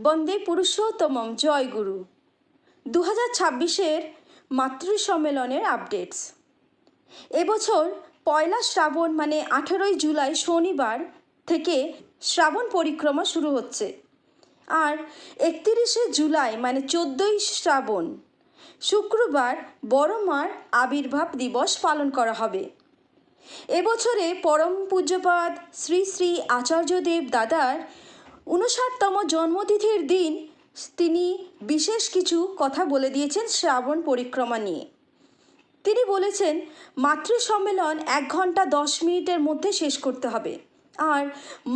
বন্দে পুরুষোত্তমম জয় গুরু 2026-এর মাতৃ সম্মেলনের আপডেটস। এবছর পয়লা শ্রাবণ মানে 18ই জুলাই শনিবার থেকে শ্রাবণ পরিক্রমা শুরু হচ্ছে, আর 31শে জুলাই মানে 14ই শ্রাবণ শুক্রবার বড় মার আবির্ভাব দিবস পালন করা হবে। এবছরে পরম পূজ্যপাদ শ্রী শ্রী আচার্যদেব দাদার 59তম জন্মতিথির দিন তিনি বিশেষ কিছু কথা বলে দিয়েছেন শ্রাবণ পরিক্রমা নিয়ে। তিনি বলেছেন মাতৃ সম্মেলন 1 ঘন্টা 10 মিনিটের মধ্যে শেষ করতে হবে, আর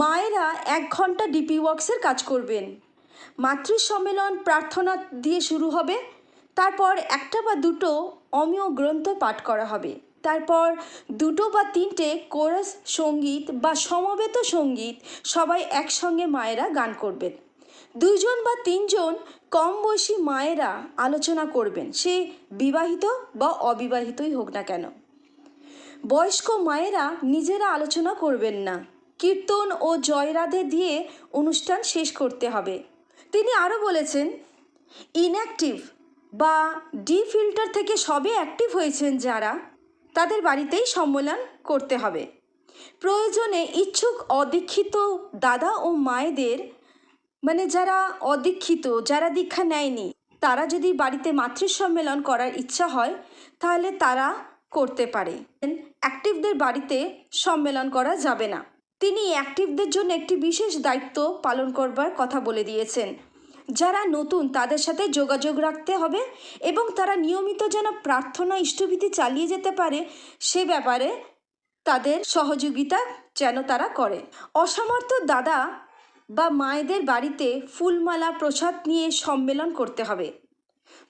মায়েরা 1 ঘন্টা ডিপি ওয়ার্কসের কাজ করবেন। মাতৃ সম্মেলন প্রার্থনা দিয়ে শুরু হবে, তারপর 1টা বা 2টো অমীয় গ্রন্থ পাঠ করা হবে, তারপর 2টো বা 3টে কোরাস সঙ্গীত বা সমবেত সঙ্গীত সবাই একসঙ্গে মায়েরা গান করবেন। 2 জন বা 3 জন কম বয়সী মায়েরা আলোচনা করবেন, সে বিবাহিত বা অবিবাহিতই হোক না কেন। বয়স্ক মায়েরা নিজেরা আলোচনা করবেন না, কীর্তন ও জয়রাধে দিয়ে অনুষ্ঠান শেষ করতে হবে। তিনি আরও বলেছেন ইনঅ্যাক্টিভ বা ডি ফিল্টার থেকে সবে অ্যাক্টিভ হয়েছেন যারা, তাদের বাড়িতেই সম্মেলন করতে হবে। প্রয়োজনে ইচ্ছুক অদীক্ষিত দাদা ও মায়েদের, মানে যারা অদীক্ষিত, যারা দীক্ষা নেয়নি, তারা যদি বাড়িতে মাতৃ সম্মেলন করার ইচ্ছা হয় তাহলে তারা করতে পারে। অ্যাক্টিভদের বাড়িতে সম্মেলন করা যাবে না। তিনি অ্যাক্টিভদের জন্য একটি বিশেষ দায়িত্ব পালন করবার কথা বলে দিয়েছেন। যারা নতুন তাদের সাথে যোগাযোগ রাখতে হবে এবং তারা নিয়মিত যেন প্রার্থনা ইষ্টভীতি চালিয়ে যেতে পারে সে ব্যাপারে তাদের সহযোগিতা যেন তারা করে। অসমর্থ দাদা বা মায়েদের বাড়িতে ফুলমালা প্রসাদ নিয়ে সম্মেলন করতে হবে।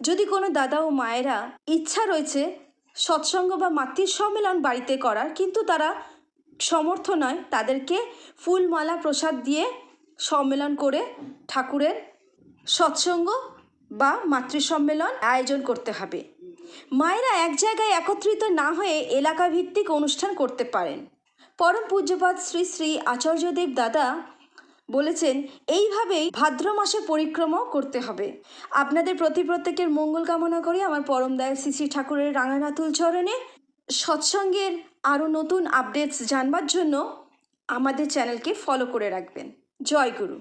যদি কোনো দাদা ও মায়েরা ইচ্ছা রয়েছে সৎসঙ্গ বা মাতৃ সম্মেলন বাড়িতে করার, কিন্তু তারা সমর্থ নয়, তাদেরকে ফুলমালা প্রসাদ দিয়ে সম্মেলন করে ঠাকুরের সৎসঙ্গ বা মাতৃ সম্মেলন আয়োজন করতে হবে। মায়েরা এক জায়গায় একত্রিত না হয়ে এলাকাভিত্তিক অনুষ্ঠান করতে পারেন। পরম পূজ্যপাদ শ্রী শ্রী আচার্যদেব দাদা বলেছেন এইভাবেই ভাদ্র মাসে পরিক্রমাও করতে হবে। আপনাদের প্রত্যেকের মঙ্গল কামনা করি আমার পরম দয়াল শ্রী শ্রী ঠাকুরের রাঙানাতুল চরণে। সৎসঙ্গের আরও নতুন আপডেটস জানবার জন্য আমাদের চ্যানেলকে ফলো করে রাখবেন। জয় গুরু।